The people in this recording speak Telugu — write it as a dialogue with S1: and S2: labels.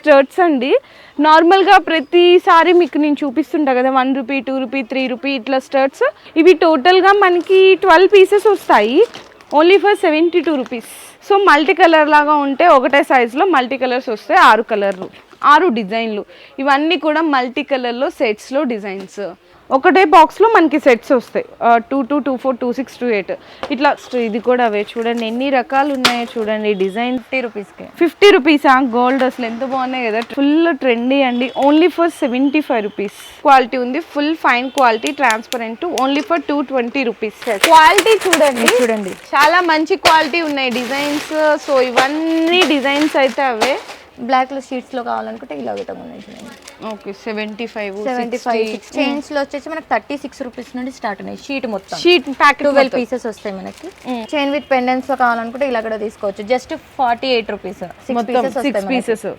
S1: స్టర్ట్స్ అండి. నార్మల్గా ప్రతిసారి మీకు నేను చూపిస్తుంటా కదా, 1 రూపీ, 2 రూపీ, 3 రూపీ ఇట్లా స్టర్ట్స్. ఇవి టోటల్గా మనకి 12 పీసెస్ వస్తాయి, only for 72 rupees. So multi colour లాగా ఉంటే ఒకటే సైజులో మల్టీ కలర్స్ వస్తాయి, 6 కలర్లు, 6 డిజైన్లు. ఇవన్నీ కూడా మల్టీ కలర్లో సెట్స్లో డిజైన్స్. ఒకటే బాక్స్లో మనకి సెట్స్ వస్తాయి, 2 2, 2 4, 2 6, 2 8 ఇట్లా. ఇది కూడా అవే చూడండి ఎన్ని రకాలు ఉన్నాయో చూడండి. డిజైన్
S2: 50 రూపీస్కి.
S1: 50 రూపీసా? గోల్డ్ అసలు ఎంత బాగున్నాయి కదా, ఫుల్ ట్రెండీ అండి. Only for 75 rupees. క్వాలిటీ ఉంది, full fine quality, transparent, only for 220 rupees. Quality చూడండి చాలా మంచి క్వాలిటీ ఉన్నాయి డిజైన్స్. సో ఇవన్నీ డిజైన్స్ అయితే అవే.
S2: బ్లాక్ లో షీట్స్ లో కావాలనుకుంటే ఇలా ఉన్నాయి.
S1: ఓకే 75
S2: చైన్స్ లో వచ్చేసి మనకి 36 రూపీస్ నుండి స్టార్ట్ ఉన్నాయి. షీట్ మొత్తం
S1: షీట్ ప్యాకెట్
S2: 12 పీసెస్ వస్తాయి మనకి. చైన్ విత్ పెండెంట్స్ లో కావాలనుకుంటే ఇలా కూడా తీసుకోవచ్చు. Just 48 rupees. 6 పీసెస్.